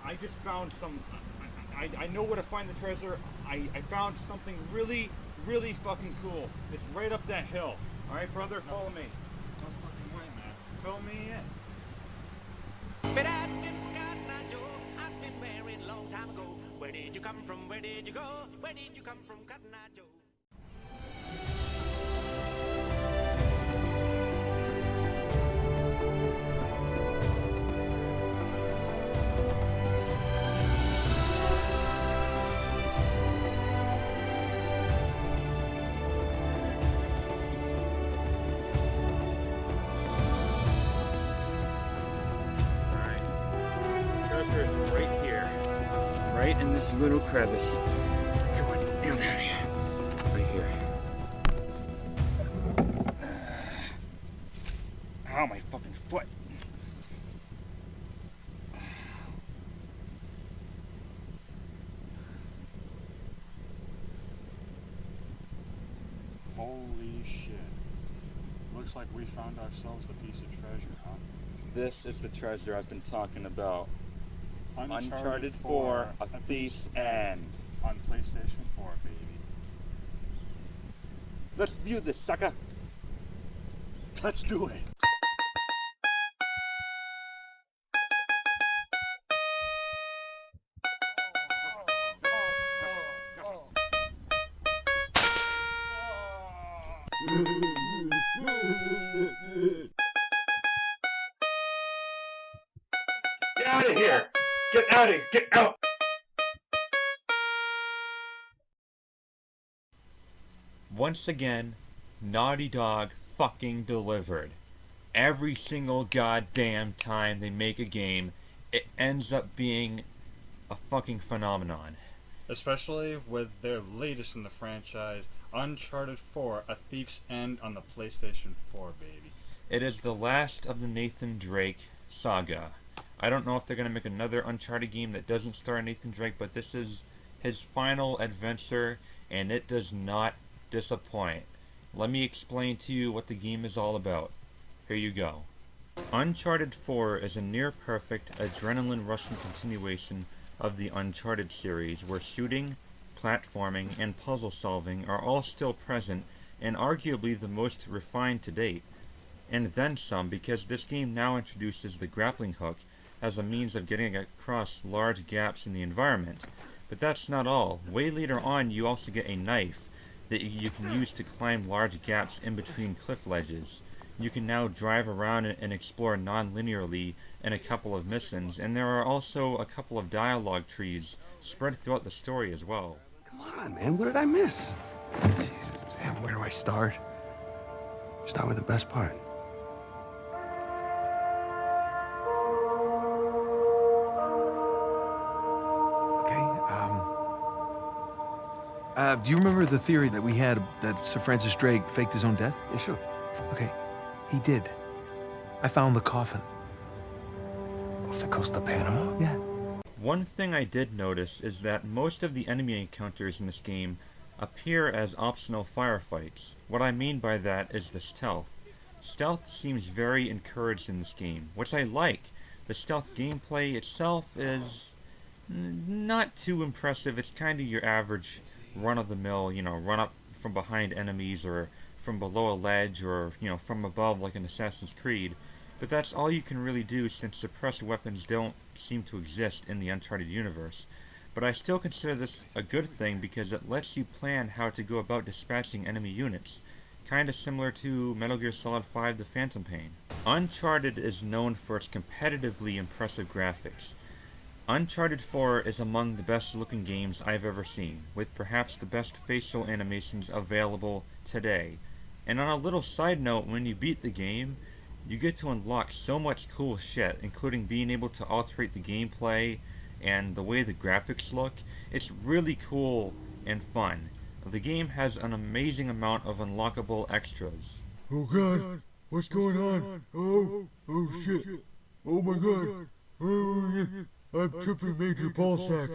I just found some. I know where to find the treasure. I found something really, really fucking cool. It's right up that hill. All right, brother, follow me. No fucking way, man. Fill me in. But I've been forgotten, I know. I've been married a long time ago. Where did you come from? Where did you go? Where did you come from, Cotton Eye Joe? Treasure is right here. Right in this little crevice. Come on, nail down here. Right here. Ow, my fucking foot. Holy shit. Looks like we found ourselves a piece of treasure, huh? This is the treasure I've been talking about. Uncharted 4, A Thief's End. On PlayStation 4, baby. Let's view this, sucker. Let's do it. Get out of here! Get out of here! Get out! Once again, Naughty Dog fucking delivered. Every single goddamn time they make a game, it ends up being a fucking phenomenon. Especially with their latest in the franchise, Uncharted 4, A Thief's End on the PlayStation 4, baby. It is the last of the Nathan Drake saga. I don't know if they're going to make another Uncharted game that doesn't star Nathan Drake, but this is his final adventure, and it does not disappoint. Let me explain to you what the game is all about. Here you go. Uncharted 4 is a near-perfect, adrenaline-rushing continuation of the Uncharted series, where shooting, platforming, and puzzle-solving are all still present, and arguably the most refined to date. And then some, because this game now introduces the grappling hook as a means of getting across large gaps in the environment. But that's not all. Way later on, you also get a knife that you can use to climb large gaps in between cliff ledges. You can now drive around and explore non-linearly in a couple of missions, and there are also a couple of dialogue trees spread throughout the story as well. Come on, man, what did I miss? Jeez, Sam, where do I start? Start with the best part. Do you remember the theory that we had that Sir Francis Drake faked his own death? Yeah, sure. Okay, he did. I found the coffin. Off the coast of Panama? Yeah. One thing I did notice is that most of the enemy encounters in this game appear as optional firefights. What I mean by that is the stealth. Stealth seems very encouraged in this game, which I like. The stealth gameplay itself is not too impressive. It's kind of your average run-of-the-mill, run up from behind enemies or from below a ledge or, from above like in Assassin's Creed. But that's all you can really do since suppressed weapons don't seem to exist in the Uncharted universe. But I still consider this a good thing because it lets you plan how to go about dispatching enemy units. Kinda similar to Metal Gear Solid 5 The Phantom Pain. Uncharted is known for its competitively impressive graphics. Uncharted 4 is among the best looking games I've ever seen, with perhaps the best facial animations available today. And on a little side note, when you beat the game, you get to unlock so much cool shit, including being able to alterate the gameplay and the way the graphics look. It's really cool and fun. The game has an amazing amount of unlockable extras. Oh god, what's going on? Oh shit. Oh my god. I'm tripping Major Ballsack.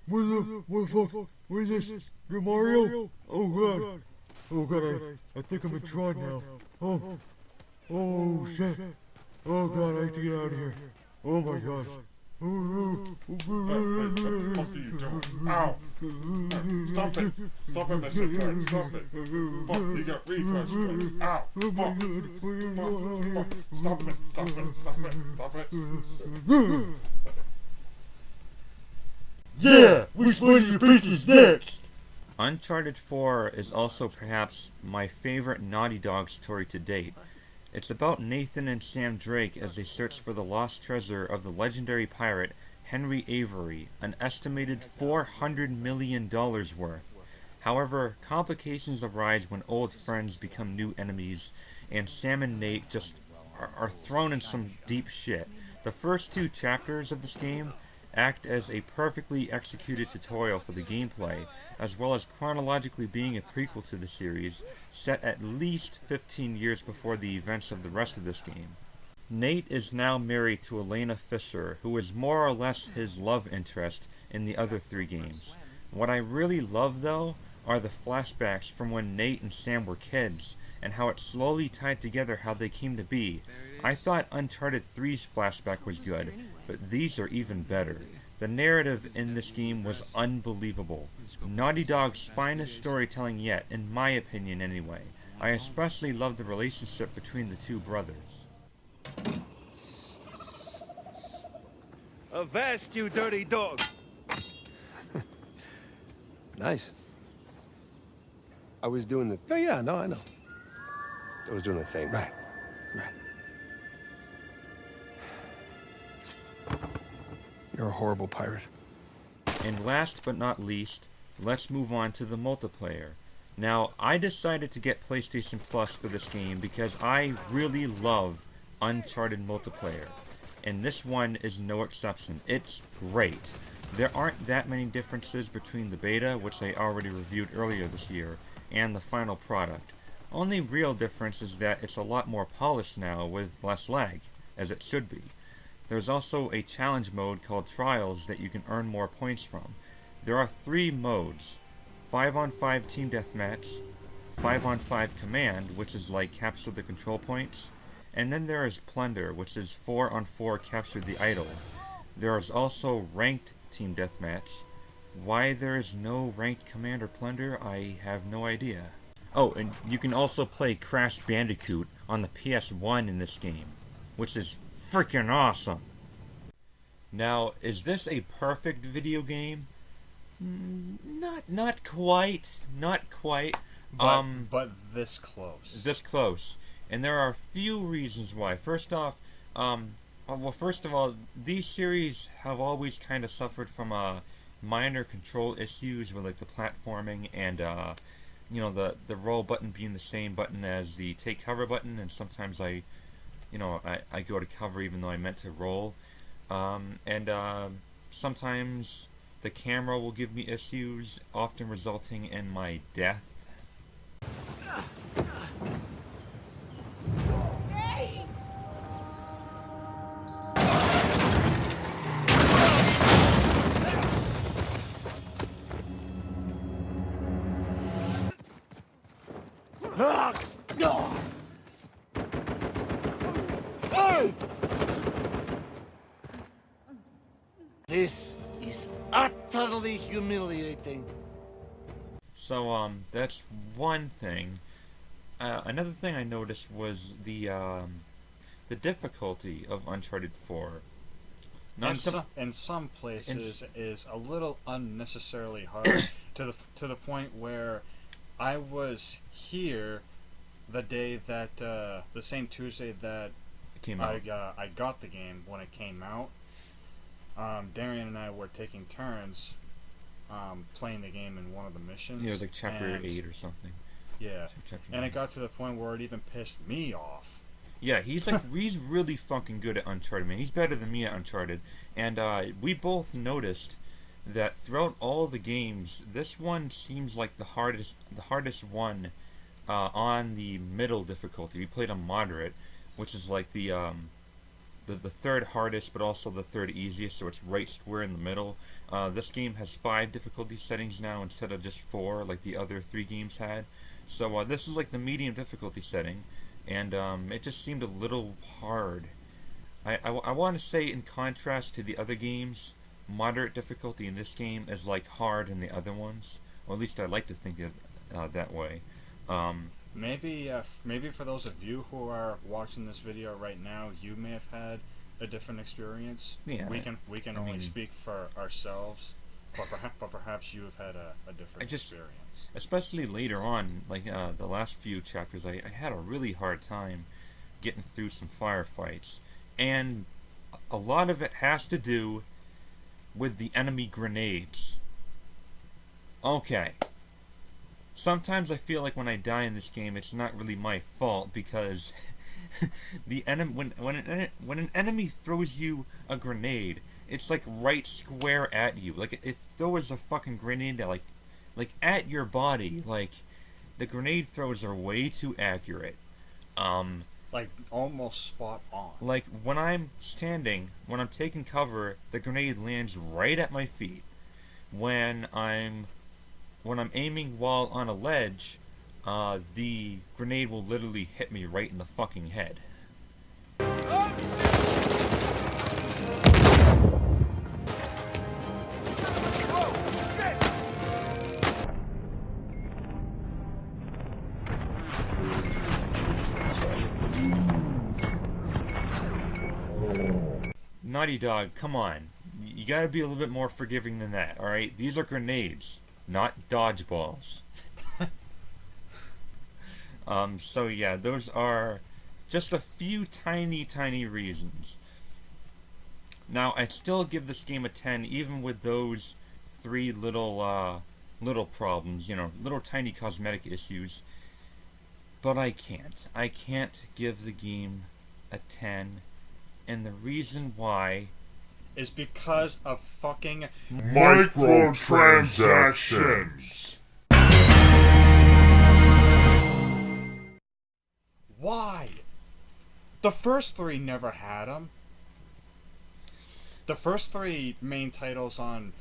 What the fuck? What is this? You're Mario? Oh god. Oh god, I think I'm in Tron now. Oh shit. Oh god, I have to get out of here. Oh my god. Oh, What the fuck are you doing? Ow! Stop it! Stop it, Mr. Turd! Stop it! Fuck, you got reflex strength! Ow! Fuck! Fuck! Stop it! Stop it! Stop it! Stop it! Yeah! Which one of your faces next? Uncharted 4 is also perhaps my favorite Naughty Dog story to date. It's about Nathan and Sam Drake as they search for the lost treasure of the legendary pirate Henry Avery, an estimated $400 million worth. However, complications arise when old friends become new enemies, and Sam and Nate just are thrown in some deep shit. The first 2 chapters of this game act as a perfectly executed tutorial for the gameplay, as well as chronologically being a prequel to the series, set at least 15 years before the events of the rest of this game. Nate is now married to Elena Fisher, who is more or less his love interest in the other 3 games. What I really love, though, are the flashbacks from when Nate and Sam were kids, and how it slowly tied together how they came to be. I thought Uncharted 3's flashback was good, but these are even better. The narrative in this game was unbelievable. Naughty Dog's finest storytelling yet, in my opinion anyway. I especially love the relationship between the 2 brothers. Avast, you dirty dog! Nice. I was doing the... Oh, yeah, no, I know. I was doing the thing. Right. You're a horrible pirate. And last but not least, let's move on to the multiplayer. Now, I decided to get PlayStation Plus for this game because I really love Uncharted multiplayer. And this one is no exception. It's great. There aren't that many differences between the beta, which I already reviewed earlier this year, and the final product. Only real difference is that it's a lot more polished now with less lag, as it should be. There's also a challenge mode called Trials that you can earn more points from. There are 3 modes: 5-on-5 Team Deathmatch, 5-on-5 Command, which is like capture the control points, and then there is Plunder, which is 4-on-4 capture the idol. There is also Ranked Team Deathmatch. Why there is no Ranked Command or Plunder, I have no idea. Oh, and you can also play Crash Bandicoot on the PS1 in this game, which is freaking awesome. Now, is this a perfect video game? Not quite. But this close. This close. And there are a few reasons why. First off, first of all, these series have always kind of suffered from minor control issues with like the platforming and the roll button being the same button as the take cover button, and sometimes I go to cover even though I meant to roll. Sometimes the camera will give me issues, often resulting in my death. This is utterly humiliating. So, that's one thing. Another thing I noticed was the difficulty of Uncharted 4. In some places is a little unnecessarily hard to the point where I was here the day that the same Tuesday that I got the game when it came out. Darian and I were taking turns playing the game in one of the missions. Yeah, it was like chapter 8 or something. Yeah, and it got to the point where it even pissed me off. Yeah, he's really fucking good at Uncharted, man. He's better than me at Uncharted. And we both noticed that throughout all the games, this one seems like the hardest one on the middle difficulty. We played on moderate, which is like the third hardest, but also the third easiest, so it's right square in the middle. This game has 5 difficulty settings now instead of just 4, like the other 3 games had. So this is like the medium difficulty setting, and it just seemed a little hard. I want to say, in contrast to the other games, moderate difficulty in this game is like hard in the other ones. Or at least I like to think it that way. Maybe for those of you who are watching this video right now, you may have had a different experience. Yeah, we can only speak for ourselves, but perhaps you have had a different experience. Especially later on, like the last few chapters, I had a really hard time getting through some firefights, and a lot of it has to do with the enemy grenades. Okay. Sometimes I feel like when I die in this game, it's not really my fault, because the enemy when an enemy throws you a grenade, it's like right square at you. Like it throws a fucking grenade that like at your body. Like the grenade throws are way too accurate. Like almost spot on. Like when I'm standing, when I'm taking cover, the grenade lands right at my feet. When I'm aiming while on a ledge, the grenade will literally hit me right in the fucking head. Naughty Dog, come on. You gotta be a little bit more forgiving than that, alright? These are grenades, not dodgeballs. So yeah, those are just a few tiny reasons. Now, I still give this game a 10, even with those three little problems, you know, little tiny cosmetic issues. But I can't. I can't give the game a 10. And the reason why is because of fucking microtransactions. Why? The first three never had them. The first three main titles on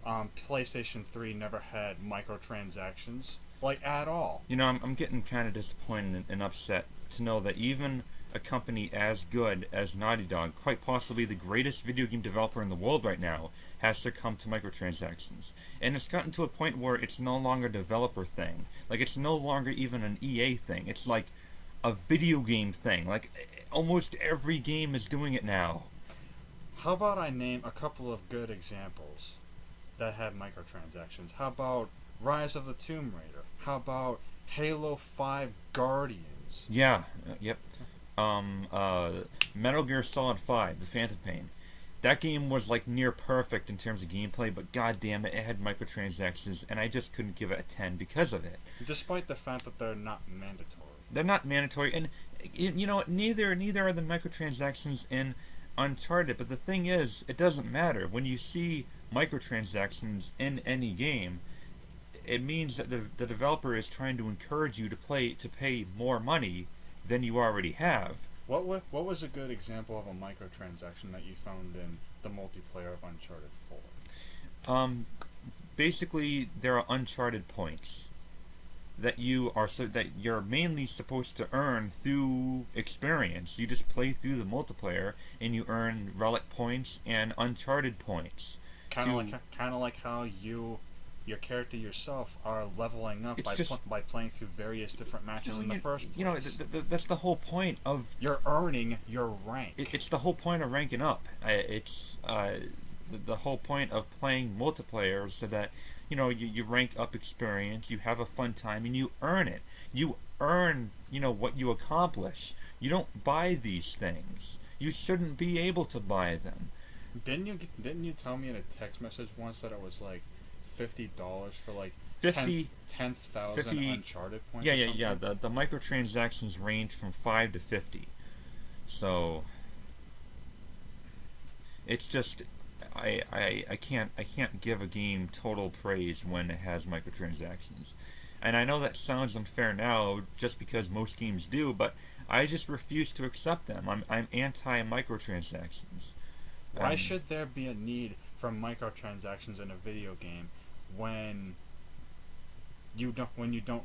PlayStation 3 never had microtransactions, like, at all. You know, I'm getting kind of disappointed and upset to know that even a company as good as Naughty Dog, quite possibly the greatest video game developer in the world right now, has succumbed to microtransactions. And it's gotten to a point where it's no longer a developer thing. Like, it's no longer even an EA thing. It's like a video game thing. Like, almost every game is doing it now. How about I name a couple of good examples that have microtransactions? How about Rise of the Tomb Raider? How about Halo 5 Guardians? Yeah, yep. Metal Gear Solid 5, The Phantom Pain. That game was like near perfect in terms of gameplay, but goddamn it had microtransactions, and I just couldn't give it a 10 because of it. Despite the fact that they're not mandatory. They're not mandatory, and you know, neither are the microtransactions in Uncharted. But the thing is, it doesn't matter. When you see microtransactions in any game, it means that the developer is trying to encourage you to pay more money than you already have. What was a good example of a microtransaction that you found in the multiplayer of Uncharted 4? Basically, there are Uncharted points that you're mainly supposed to earn through experience. You just play through the multiplayer and you earn relic points and Uncharted points. Kind of like how your character yourself are leveling up by playing through various different matches in the first place. You know, that's the whole point of... You're earning your rank. It's the whole point of ranking up. It's the whole point of playing multiplayer, so that, you know, you rank up experience, you have a fun time, and you earn it. You earn, you know, what you accomplish. You don't buy these things. You shouldn't be able to buy them. Didn't you tell me in a text message once that it was like $50 for like 10,000 Uncharted points? Yeah. The microtransactions range from 5 to 50. So it's just I can't give a game total praise when it has microtransactions. And I know that sounds unfair now, just because most games do, but I just refuse to accept them. I'm anti microtransactions. Why should there be a need for microtransactions in a video game when you don't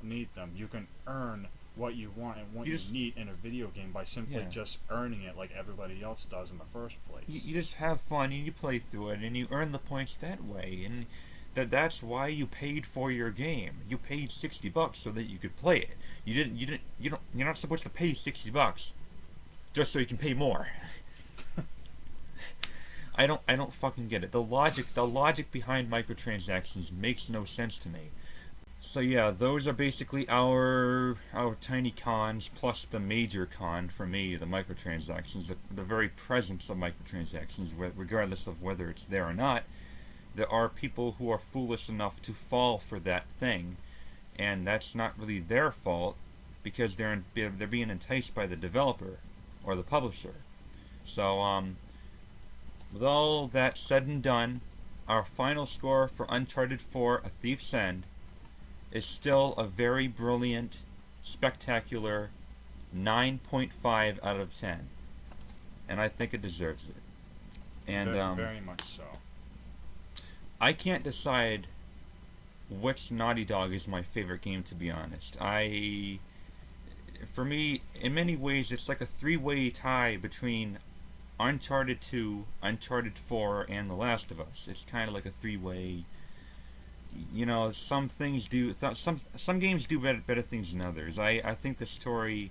need them? You can earn what you want and what you need in a video game by simply just earning it like everybody else does in the first place. You just have fun and you play through it and you earn the points that way, and that's why you paid for your game. You paid $60 so that you could play it. You're not supposed to pay $60 just so you can pay more. I don't fucking get it. The logic behind microtransactions makes no sense to me. So yeah, those are basically our tiny cons, plus the major con for me, the microtransactions, the very presence of microtransactions, regardless of whether it's there or not. There are people who are foolish enough to fall for that thing, and that's not really their fault, because they're being enticed by the developer or the publisher. So with all that said and done, our final score for Uncharted 4: A Thief's End is still a very brilliant, spectacular 9.5 out of 10. And I think it deserves it. And very much so. I can't decide which Naughty Dog is my favorite game, to be honest. For me, in many ways, it's like a three-way tie between Uncharted 2, Uncharted 4, and The Last of Us. It's kind of like a three-way. You know, some things do. Some games do better things than others. I think the story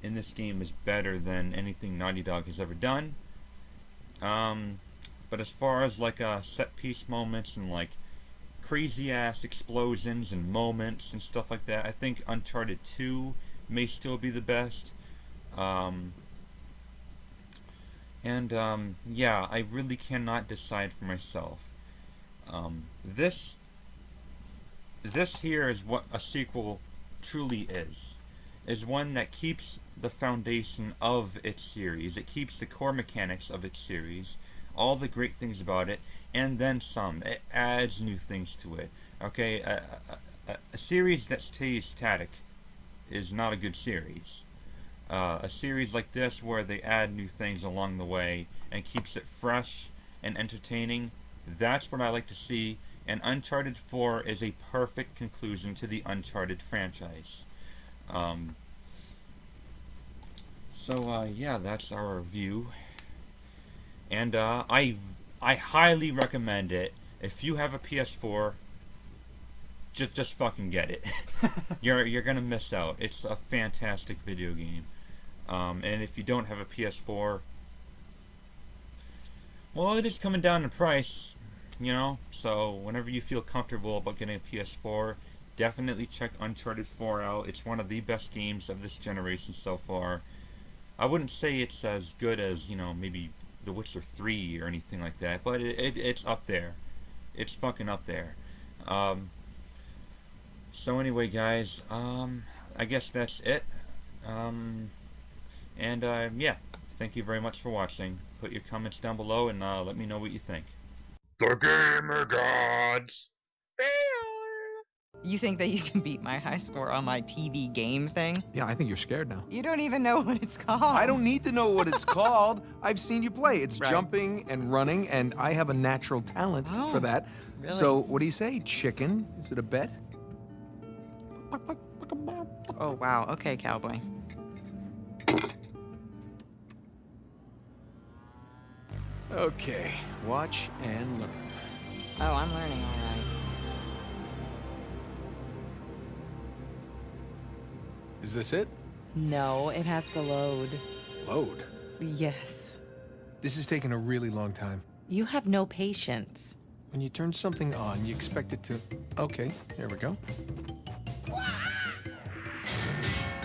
in this game is better than anything Naughty Dog has ever done. But as far as like set piece moments and like crazy ass explosions and moments and stuff like that, I think Uncharted 2 may still be the best. Yeah, I really cannot decide for myself. This here is what a sequel truly is one that keeps the foundation of its series. It keeps the core mechanics of its series, all the great things about it, and then some. It adds new things to it. Okay, a series that stays static is not a good series. A series like this, where they add new things along the way and keeps it fresh and entertaining, that's what I like to see. And Uncharted 4 is a perfect conclusion to the Uncharted franchise. Yeah, that's our review. And I highly recommend it. If you have a PS4, just fucking get it. You're gonna miss out. It's a fantastic video game. And if you don't have a PS4, well, it is coming down in price. You know, so whenever you feel comfortable about getting a PS4, definitely check Uncharted 4 out. It's one of the best games of this generation so far. I wouldn't say it's as good as, you know, maybe The Witcher 3 or anything like that, but it's up there. It's fucking up there. So anyway, guys, I guess that's it. Yeah, thank you very much for watching. Put your comments down below and let me know what you think. The Gamer Gods! You think that you can beat my high score on my TV game thing? Yeah, I think you're scared now. You don't even know what it's called. I don't need to know what it's called. I've seen you play. It's right. Jumping and running, and I have a natural talent for that. Really? So, what do you say, chicken? Is it a bet? Oh, wow. Okay, cowboy. Okay, watch and learn. Oh, I'm learning all right. Is this it? No, it has to load. Load? Yes. This is taking a really long time. You have no patience. When you turn something on, you expect it to... Okay, here we go.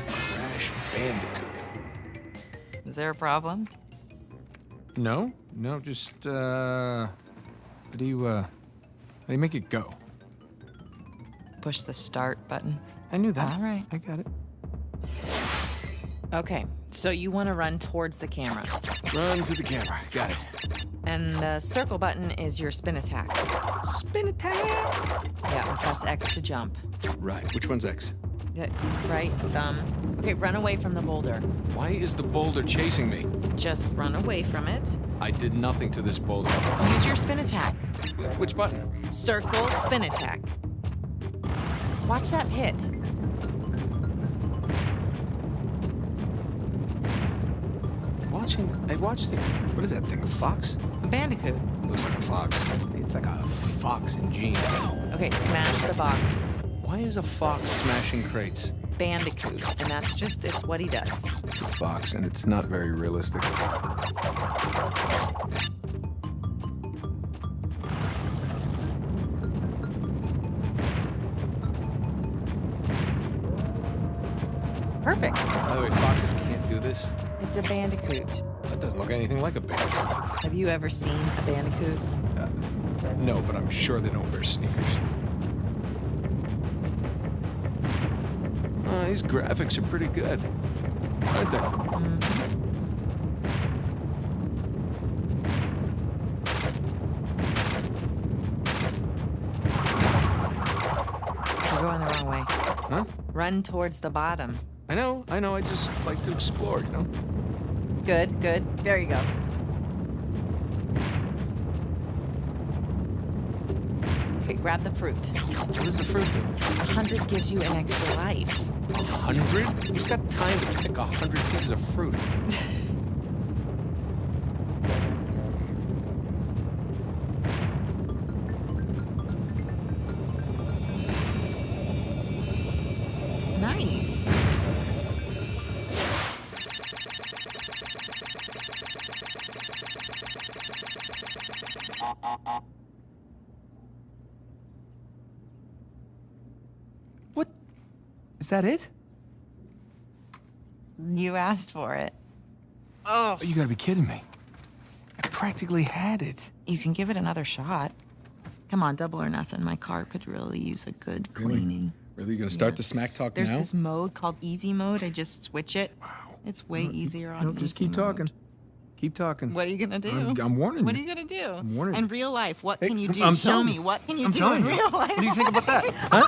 Crash Bandicoot. Is there a problem? No, just, how do you make it go? Push the start button. I knew that. All right. I got it. Okay, so you want to run towards the camera. Run to the camera. Got it. And the circle button is your spin attack. Spin attack! Yeah, and press X to jump. Right. Which one's X? Right thumb. Okay, run away from the boulder. Why is the boulder chasing me? Just run away from it. I did nothing to this boulder. Use your spin attack. Which button? Circle spin attack. Watch that pit. watching. I watched it. What is that thing? A fox? A bandicoot. Looks like a fox. It's like a fox in jeans. Okay, smash the boxes. Why is a fox smashing crates? Bandicoot, and it's what he does. It's a fox, and it's not very realistic. Perfect. By the way, foxes can't do this. It's a bandicoot. That doesn't look anything like a bandicoot. Have you ever seen a bandicoot? No, but I'm sure they don't wear sneakers. These graphics are pretty good, aren't they? You're going the wrong way. Huh? Run towards the bottom. I know. I just like to explore, you know? Good. There you go. Okay, grab the fruit. What does the fruit do? 100 gives you an extra life. 100? Who's got time to pick 100 pieces of fruit? Nice. What? Is that it? You asked for it. Oh, you gotta be kidding me. I practically had it. You can give it another shot. Come on, double or nothing. My car could really use a good cleaning. Really? You gonna start the smack talk There's now? this mode called easy mode. I just switch it. Wow. It's way easier on just easy keep mode. talking. Keep talking. What are you gonna do? I'm warning you. What are you gonna do? I'm warning you. In real life, what Hey, can you do? I'm Show telling me. you. What can you I'm do telling in you. real life? What do you think about that? Huh?